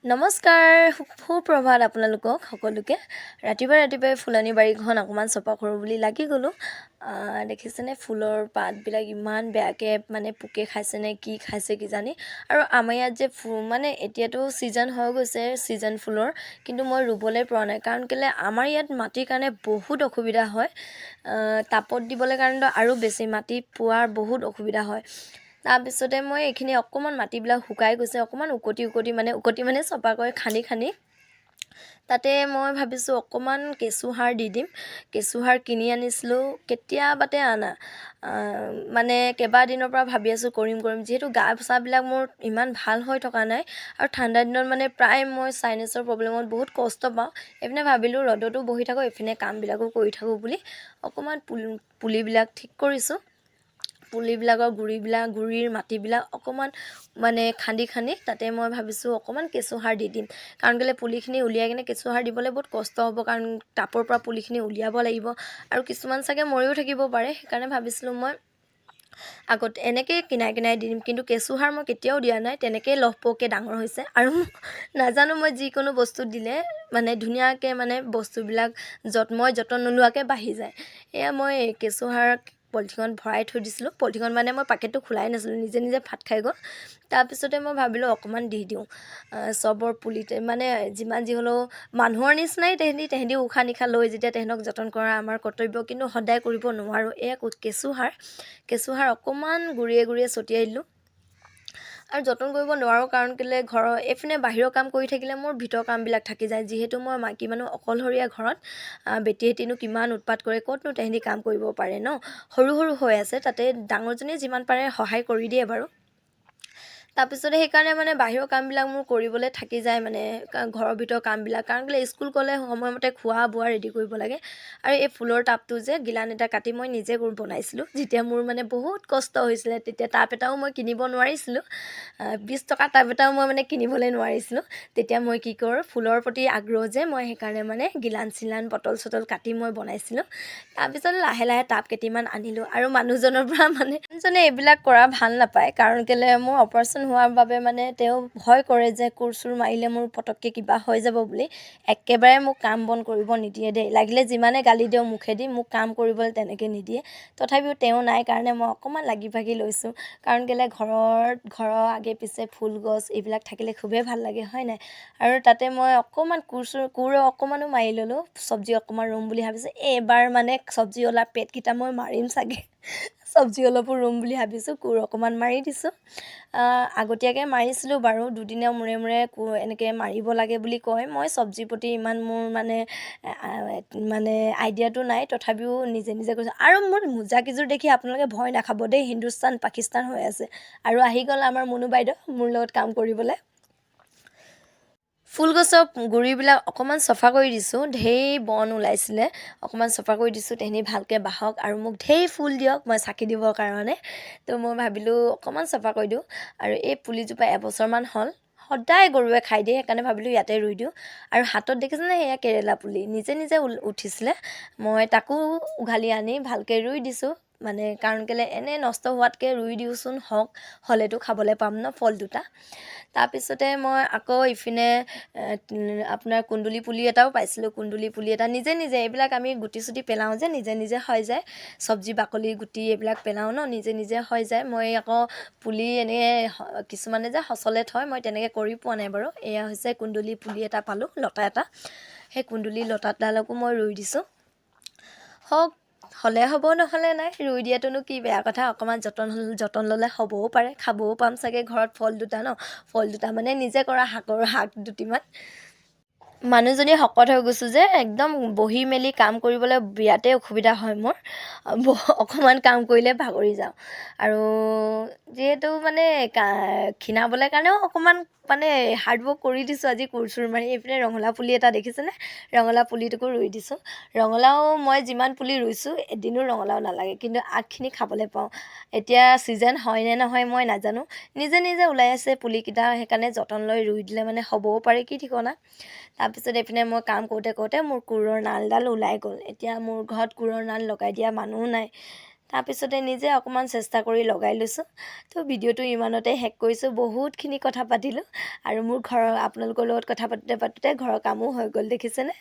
নমস্কাৰ সুপ্ৰভাত আপোনালোকক সকলোকে ৰাতিপুৱাই ফুলনি বাৰীখন অকণমান চফা কৰোঁ বুলি লাগি গ'লোঁ। দেখিছেনে ফুলৰ পাতবিলাক ইমান বেয়াকৈ মানে পোকে খাইছেনে কি খাইছে কিজানি। আৰু আমাৰ ইয়াত যে মানে এতিয়াতো ছিজন হৈ গৈছে ছিজন ফুলৰ, কিন্তু মই ৰুবলৈ পৰা নাই কাৰণ কেলৈ আমাৰ ইয়াত মাটিৰ কাৰণে বহুত অসুবিধা হয়। টাবত দিবলৈ কাৰণেতো আৰু বেছি মাটি পোৱাৰ বহুত অসুবিধা হয়। তাৰপিছতে মই এইখিনি অকণমান মাটিবিলাক শুকাই গৈছে, অকণমান উকটি মানে চফা কৰি খান্দি তাতে মই ভাবিছোঁ অকণমান কেঁচুসাৰ দি দিম। কেঁচুসাৰ কিনি আনিছিলোঁ কেতিয়াবাতে আনা, মানে কেইবাদিনৰ পৰা ভাবি আছোঁ কৰিম যিহেতু গা চাবিলাক মোৰ ইমান ভাল হৈ থকা নাই আৰু ঠাণ্ডা দিনত মানে প্ৰায় মই চাইনাছৰ প্ৰব্লেমত বহুত কষ্ট পাওঁ। এইপিনে ভাবিলোঁ ৰ'দতো বহি থাকোঁ, এইপিনে কামবিলাকো কৰি থাকোঁ বুলি অকণমান পুলিবিলাক ঠিক কৰিছোঁ। পুলিবিলাকৰ গুৰিৰ মাটিবিলাক অকণমান মানে খান্দি তাতে মই ভাবিছোঁ অকণমান কেঁচুসাৰ দি দিম। কাৰণ কেলৈ পুলিখিনি উলিয়াই কিনে কেঁচুসাৰ দিবলৈ বহুত কষ্ট হ'ব, কাৰণ টাপৰ পৰা পুলিখিনি উলিয়াব লাগিব আৰু কিছুমান চাগে মৰিও থাকিব পাৰে। সেইকাৰণে ভাবিছিলোঁ মই আগতে এনেকৈয়ে কিনাই দি দিম, কিন্তু কেঁচুসাৰ মই কেতিয়াও দিয়া নাই, তেনেকৈয়ে লহপহকৈ ডাঙৰ হৈছে। আৰু নাজানো মই যিকোনো বস্তু দিলে মানে ধুনীয়াকৈ মানে বস্তুবিলাক মই যতন নোলোৱাকৈ বাঢ়ি যায়। এয়া মই কেঁচুসাৰ পলিথিনত ভৰাই থৈ দিছিলোঁ। পলিথিনত মানে মই পেকেটটো খোলাই নাছিলোঁ, নিজে ফাট খাই গ'ল। তাৰপিছতে মই ভাবিলোঁ অকণমান দি দিওঁ চবৰ পুলিতে, মানে যিমান যি হ'লেও মানুহৰ নিচিনাই তেহেঁতি উশাহ নিশাহ লৈ যেতিয়া তেহেঁতক যতন কৰা আমাৰ কৰ্তব্য, কিন্তু সদায় কৰিব নোৱাৰোঁ। এয়া কেঁচুসাৰ অকণমান গুৰিয়ে ছটিয়াই দিলোঁ। আৰু যতন কৰিব নোৱাৰোঁ কাৰণ কেলৈ ঘৰৰ এইপিনে বাহিৰৰ কাম কৰি থাকিলে মোৰ ভিতৰৰ কামবিলাক থাকি যায়। যিহেতু মই মাইকী মানুহ অকলশৰীয়া ঘৰত, বেটীহঁতেনো কিমান উৎপাত কৰে, ক'তনো তেহেঁতি কাম কৰিব পাৰে ন। সৰু হৈ আছে, তাতে ডাঙৰজনীয়ে যিমান পাৰে সহায় কৰি দিয়ে বাৰু। তাৰপিছতে সেইকাৰণে মানে বাহিৰৰ কামবিলাক মোৰ কৰিবলৈ থাকি যায়, মানে ঘৰৰ ভিতৰৰ কামবিলাক। কাৰণ কেলৈ স্কুল গ'লে সময়মতে খোৱা বোৱা ৰেডি কৰিব লাগে। আৰু এই ফুলৰ টাবটো যে গিলান এটা কাটি মই নিজে বনাইছিলোঁ, যেতিয়া মোৰ মানে বহুত কষ্ট হৈছিলে। তেতিয়া টাব এটাও মই কিনিব নোৱাৰিছিলোঁ, 20 টকা টাব এটাও মই মানে কিনিবলৈ নোৱাৰিছিলোঁ। তেতিয়া মই কি কৰোঁ, ফুলৰ প্ৰতি আগ্ৰহ যে, মই সেইকাৰণে মানে গিলান বটল চটল কাটি মই বনাইছিলোঁ। তাৰপিছত লাহে টাব কেইটিমান আনিলোঁ। আৰু মানুহজনৰ পৰা মানুহজনে এইবিলাক কৰা ভাল নাপায়, কাৰণ কেলৈ মোৰ অপাৰেশ্যন হোৱাৰ বাবে মানে তেওঁ ভয় কৰে যে কোৰ চোৰ মাৰিলে মোৰ পটককৈ কিবা হৈ যাব বুলি। একেবাৰে মোক কাম বন কৰিব নিদিয়ে দেই, লাগিলে যিমানে গালি দিওঁ মুখেদি, মোক কাম কৰিবলৈ তেনেকৈ নিদিয়ে। তথাপিও তেওঁ নাই কাৰণে মই অকণমান লাগি ভাগি লৈছোঁ। কাৰণ কেলৈ ঘৰৰ আগে পিছে ফুল গছ এইবিলাক থাকিলে খুবেই ভাল লাগে, হয় নাই। আৰু তাতে মই অকণমান কোৰ অকণমানো মাৰি ল'লোঁ, চব্জি অকণমান ৰুম বুলি ভাবিছোঁ। এইবাৰ মানে চব্জি ওলা পেটকেইটা মই মাৰিম চাগে, চব্জি অলপো ৰুম বুলি ভাবিছোঁ। কোৰ অকণমান মাৰি দিছোঁ, আগতীয়াকৈ মাৰিছিলোঁ বাৰু, দুদিনৰ মূৰে এনেকৈ মাৰিব লাগে বুলি কয়। মই চব্জিৰ প্ৰতি ইমান মোৰ মানে আইডিয়াটো নাই, তথাপিও নিজে কৰিছোঁ। আৰু মোৰ মোজাকেইযোৰ দেখি আপোনালোকে ভয় নাখাব দেই, হিন্দুস্তান পাকিস্তান হৈ আছে। আৰু আহি গ'ল আমাৰ মুনু বাইদেউ মোৰ লগত কাম কৰিবলৈ। ফুল গছৰ গুৰিবিলাক অকণমান চফা কৰি দিছোঁ, ঢেৰ বন ওলাইছিলে, অকণমান চফা কৰি দিছোঁ। তেহেঁতি ভালকৈ বাঢ়ক আৰু মোক ঢেৰ ফুল দিয়ক মই চাকি দিবৰ কাৰণে। তো মই ভাবিলোঁ অকণমান চফা কৰি দিওঁ। আৰু এই পুলিজোপা এবছৰমান হ'ল, সদায় গৰুৱে খাই দিয়ে, সেইকাৰণে ভাবিলোঁ ইয়াতে ৰুই দিওঁ। আৰু হাতত দেখিছেনে সেয়া কেৰেলা পুলি নিজে উঠিছিলে, মই তাকো উঘালি আনি ভালকৈ ৰুই দিছোঁ। মানে কাৰণ কেলৈ এনেই নষ্ট হোৱাতকৈ ৰুই দিওঁচোন, হ'লেতো খাবলৈ পাম ন ফল দুটা। তাৰপিছতে মই আকৌ ইপিনে আপোনাৰ কুন্দুলি পুলি এটাও পাইছিলোঁ। কুন্দুলি পুলি এটা নিজে এইবিলাক আমি গুটি চুটি পেলাওঁ যে নিজে হৈ যায়, চব্জি বাকলি গুটি এইবিলাক পেলাওঁ ন, নিজে হৈ যায়। মই আকৌ পুলি এনেকৈ কিছুমানে যে সচলে থয়, মই তেনেকৈ কৰি পোৱা নাই বাৰু। এয়া হৈছে কুন্দুলি পুলি এটা পালোঁ, লতা এটা, সেই কুন্দুলি লতাডালকো মই ৰুই দিছোঁ। হ'লে হ'ব, নহ'লে নাই, ৰুই দিয়াটোনো কি বেয়া কথা। অকণমান যতন ল'লে হ'বও পাৰে, খাবও পাম চাগে ঘৰত ফল দুটা মানে নিজে কৰা শাক দুটিমান। মানুহজনী শকত হৈ গৈছোঁ যে, একদম বহি মেলি কাম কৰিবলৈ বিৰাটেই অসুবিধা হয় মোৰ। অকণমান কাম কৰিলে ভাগৰি যাওঁ। আৰু যিহেতু মানে ক্ষীণাবলৈ কাৰণেও অকণমান মানে হাৰ্ডৱৰ্ক কৰি দিছোঁ আজি, কোৰ চোৰ মাৰি। এইপিনে ৰঙালাও পুলি এটা দেখিছেনে, ৰঙালাও পুলিটোকো ৰুই দিছোঁ। ৰঙালাও মই যিমান পুলি ৰুইছোঁ এদিনো ৰঙালাও নালাগে, কিন্তু আগখিনি খাবলৈ পাওঁ। এতিয়া ছিজন হয় নে নহয় মই নাজানো, নিজে ওলাই আছে পুলিকেইটা, সেইকাৰণে যতন লৈ ৰুই দিলে মানে হ'বও পাৰে, কি ঠিকনা। তাৰপিছত এইপিনে মই কাম কৰোঁতে মোৰ কোৰৰ নালডাল ওলাই গ'ল। এতিয়া মোৰ ঘৰত কোৰৰ নাল লগাই দিয়া মানুহো নাই, তাৰপিছতে নিজে অকণমান চেষ্টা কৰি লগাই লৈছোঁ। তো ভিডিঅ'টো ইমানতে শেষ কৰিছোঁ। বহুতখিনি কথা পাতিলোঁ আৰু মোৰ ঘৰৰ আপোনালোকৰ লগত কথা পাতোঁতে ঘৰৰ কামো হৈ গ'ল, দেখিছেনে?